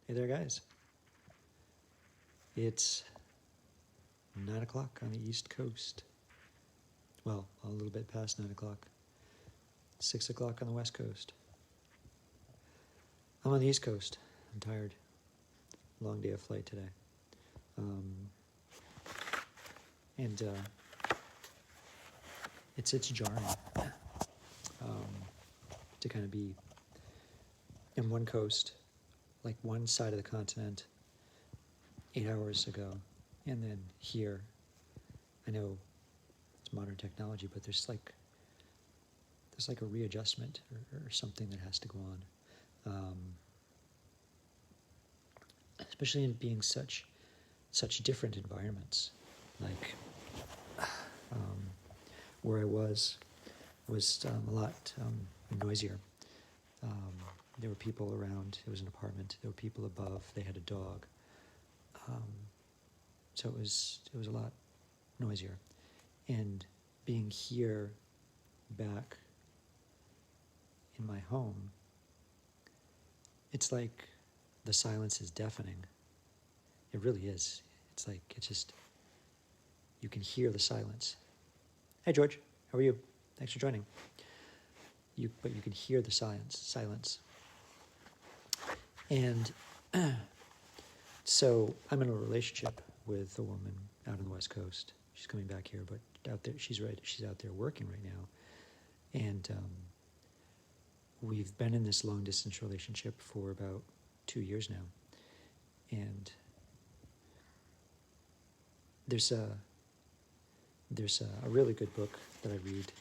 Hey there, guys. It's 9 o'clock on the East Coast. Well, a little bit past 9 o'clock. 6 o'clock on the West Coast. I'm on the East Coast. I'm tired. Long day of flight today. It's jarring to kind of be in one coast, like one side of the continent, 8 hours ago, and then here. I know it's modern technology, but there's like a readjustment or something that has to go on, especially in being such different environments. Like where I was a lot noisier. There were people around. It was an apartment. There were people above. They had a dog. So it was a lot noisier. And being here back in my home, it's like the silence is deafening. It really is. It's like, it's just, you can hear the silence. Hey, George, how are you? Thanks for joining. But you can hear the silence. And so I'm in a relationship with a woman out on the West Coast. She's coming back here, but out there, she's out there working right now. And we've been in this long distance relationship for about 2 years now. And there's a really good book that I read.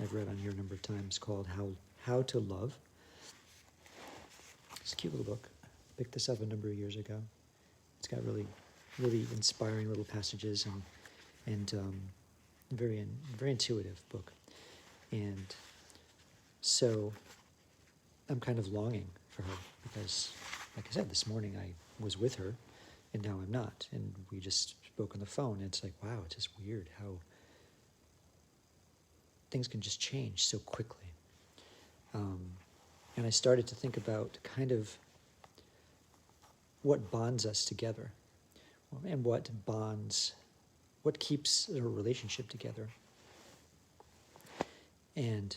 I've read on here a number of times called How to Love. It's a cute little book. I picked this up a number of years ago. It's got really inspiring little passages and very intuitive book. And so I'm kind of longing for her because, like I said, this morning I was with her and now I'm not. And we just spoke on the phone. And it's like, wow, it's just weird how things can just change so quickly. And I started to think about kind of what bonds us together and what keeps a relationship together. And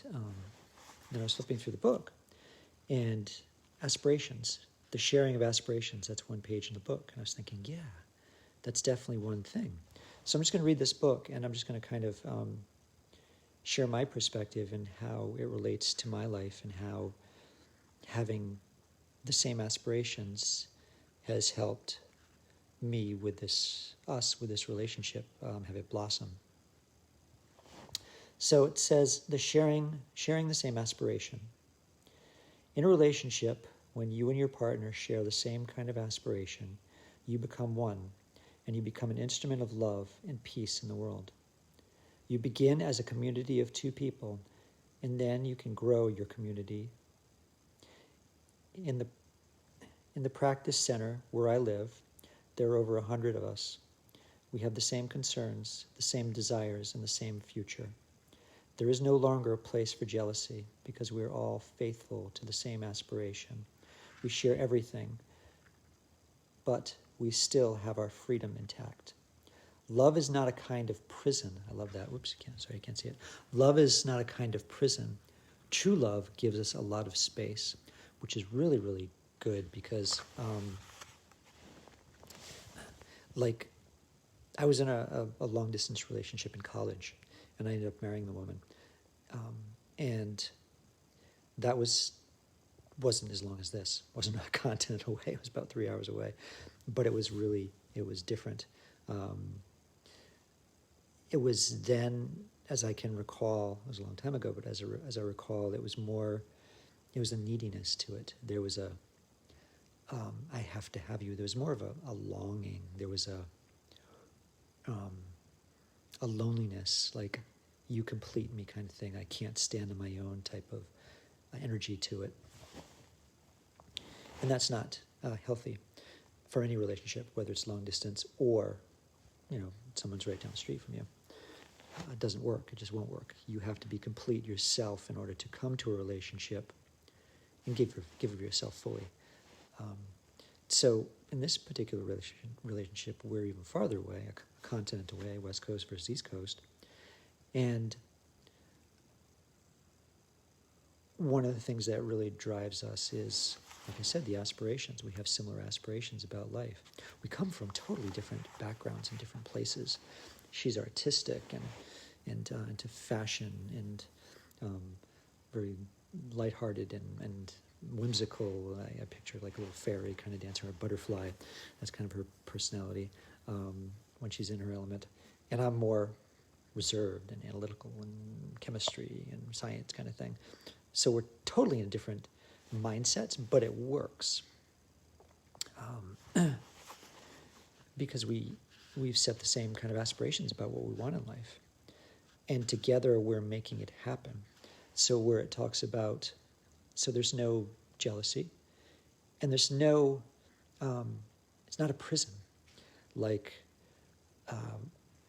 then I was flipping through the book, and aspirations, the sharing of aspirations, that's one page in the book. And I was thinking, yeah, that's definitely one thing. So I'm just going to read this book, and I'm just going to kind of share my perspective and how it relates to my life and how having the same aspirations has helped me with this relationship, have it blossom. So it says the sharing the same aspiration. In a relationship, when you and your partner share the same kind of aspiration, you become one, and you become an instrument of love and peace in the world. You begin as a community of two people, and then you can grow your community. In the practice center where I live, there are over 100 of us. We have the same concerns, the same desires, and the same future. There is no longer a place for jealousy because we are all faithful to the same aspiration. We share everything, but we still have our freedom intact. Love is not a kind of prison. I love that. Whoops, I can't see it. Love is not a kind of prison. True love gives us a lot of space, which is really, really good because, like, I was in a long-distance relationship in college, and I ended up marrying the woman. And that wasn't as long as this. It wasn't a continent away. It was about 3 hours away. But it was different. It was then, as I can recall, it was a long time ago, but as I recall, it was a neediness to it. There was I have to have you. There was more of a longing. There was a loneliness, like you complete me kind of thing. I can't stand on my own type of energy to it. And that's not healthy for any relationship, whether it's long distance or, someone's right down the street from you. It doesn't work. It just won't work. You have to be complete yourself in order to come to a relationship and give of yourself fully. So in this particular relationship, we're even farther away, a continent away, West Coast versus East Coast. And one of the things that really drives us is, like I said, the aspirations. We have similar aspirations about life. We come from totally different backgrounds and different places. She's artistic and into fashion and very lighthearted and whimsical. I picture like a little fairy kind of dancer, or a butterfly. That's kind of her personality when she's in her element. And I'm more reserved and analytical and chemistry and science kind of thing. So we're totally in different mindsets, but it works because we've set the same kind of aspirations about what we want in life. And together we're making it happen. So where it talks about, so there's no jealousy, and there's no, it's not a prison. Like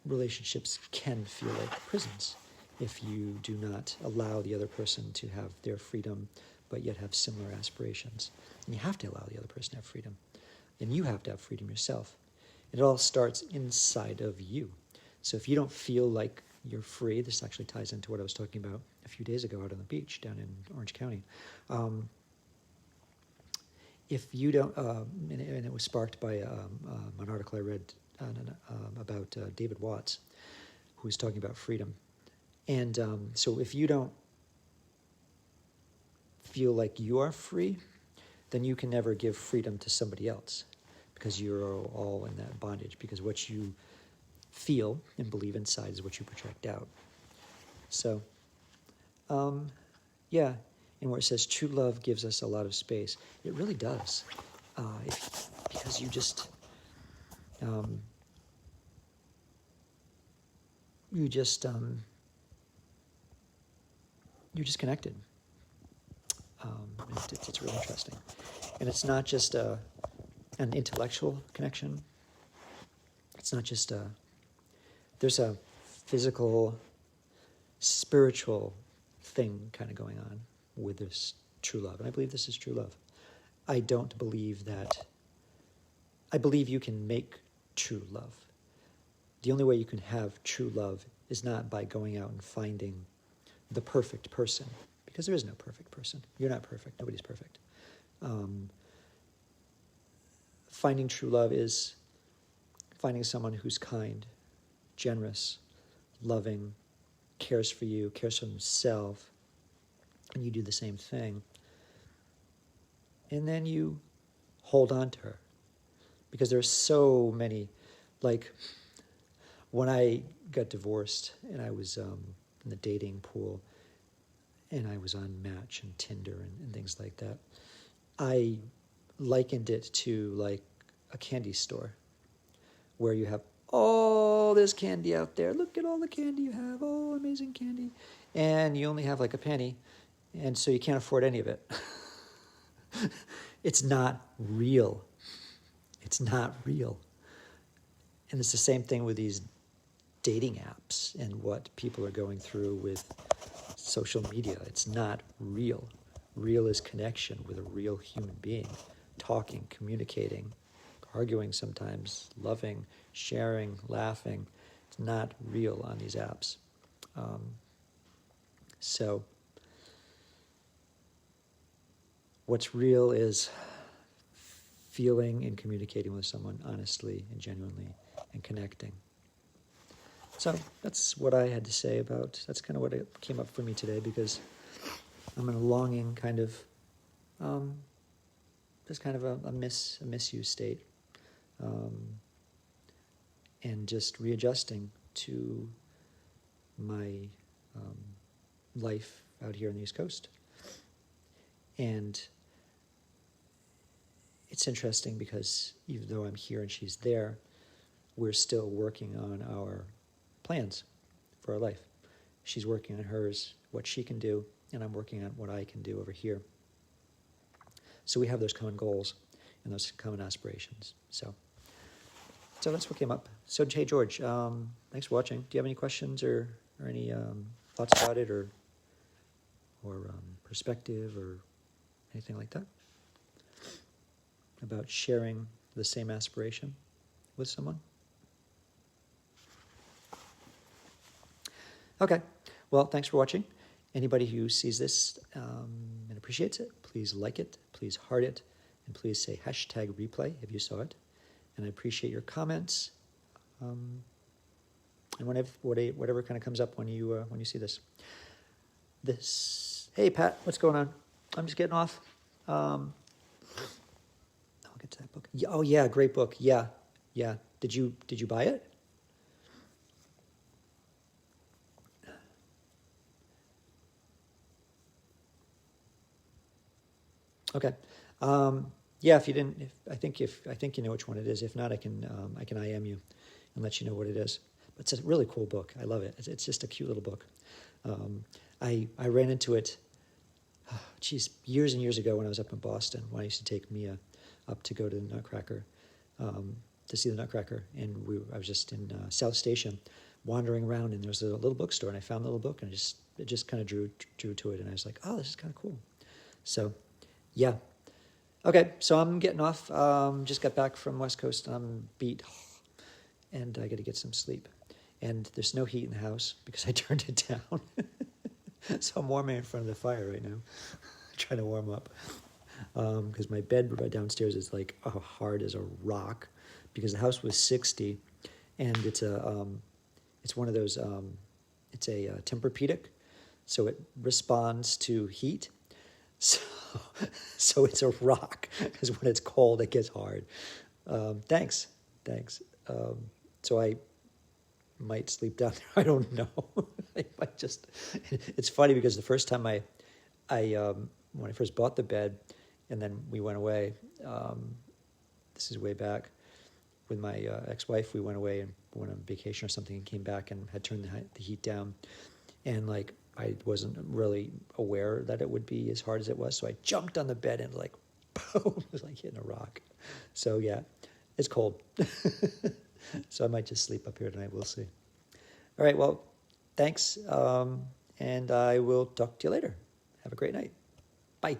relationships can feel like prisons if you do not allow the other person to have their freedom, but yet have similar aspirations. And you have to allow the other person to have freedom. And you have to have freedom yourself. It all starts inside of you. So if you don't feel like you're free, this actually ties into what I was talking about a few days ago out on the beach down in Orange County. If you don't, and it was sparked by an article I read about David Watts, who was talking about freedom. And so if you don't feel like you are free, then you can never give freedom to somebody else, because you're all in that bondage, because what you feel and believe inside is what you project out. So, yeah, and where it says true love gives us a lot of space, it really does, because you're just connected. It's really interesting. And it's not just an intellectual connection. It's not just there's a physical, spiritual thing kind of going on with this true love. And I believe this is true love. I believe you can make true love. The only way you can have true love is not by going out and finding the perfect person, because there is no perfect person. You're not perfect. Nobody's perfect. Finding true love is finding someone who's kind, generous, loving, cares for you, cares for himself, and you do the same thing. And then you hold on to her. Because there's so many, like when I got divorced and I was in the dating pool and I was on Match and Tinder and things like that, I likened it to like a candy store where you have all this candy out there. Look at all the candy you have. Oh, amazing candy. And you only have like a penny, and so you can't afford any of it. It's not real. It's not real. And it's the same thing with these dating apps and what people are going through with social media. It's not real. Real is connection with a real human being, talking, communicating, arguing sometimes, loving, sharing, laughing. It's not real on these apps. So what's real is feeling and communicating with someone honestly and genuinely and connecting. So that's what I had to say about, that's kind of what it came up for me today, because I'm in a longing kind of, just kind of a misuse state, and just readjusting to my life out here on the East Coast. And it's interesting because even though I'm here and she's there, we're still working on our plans for our life. She's working on hers, what she can do, and I'm working on what I can do over here. So we have those common goals and those common aspirations. So that's what came up. So hey, George, thanks for watching. Do you have any questions or any thoughts about it or perspective or anything like that? about sharing the same aspiration with someone? Okay, well, thanks for watching. Anybody who sees this and appreciates it, please like it, please heart it, and please say hashtag replay if you saw it. And I appreciate your comments. And whatever kind of comes up when you see this. Hey Pat, what's going on? I'm just getting off. I'll get to that book. Oh yeah, great book. Yeah. Did you buy it? Okay. Yeah, if you didn't, I think you know which one it is. If not, I can IM you and let you know what it is. But it's a really cool book. I love it. It's just a cute little book. I ran into it, years and years ago when I was up in Boston, when I used to take Mia up to go to the Nutcracker, to see the Nutcracker, and I was just in South Station, wandering around, and there was a little bookstore, and I found the little book, and it just kind of drew to it, and I was like, oh, this is kind of cool. So, yeah. Okay, so I'm getting off. Just got back from West Coast, and I'm beat, and I got to get some sleep. And there's no heat in the house because I turned it down. So I'm warming in front of the fire right now, trying to warm up. Because my bed right downstairs is like hard as a rock, because the house was 60, and it's one of those, it's a Tempur-Pedic, so it responds to heat. So it's a rock, because when it's cold, it gets hard. Thanks. So I might sleep down there. I don't know. I might just. It's funny because the first time I when I first bought the bed, and then we went away. This is way back with my ex-wife. We went away and went on vacation or something, and came back and had turned the heat down, and like I wasn't really aware that it would be as hard as it was. So I jumped on the bed and like, boom, it was like hitting a rock. So yeah, it's cold. So I might just sleep up here tonight. We'll see. All right. Well, thanks. And I will talk to you later. Have a great night. Bye.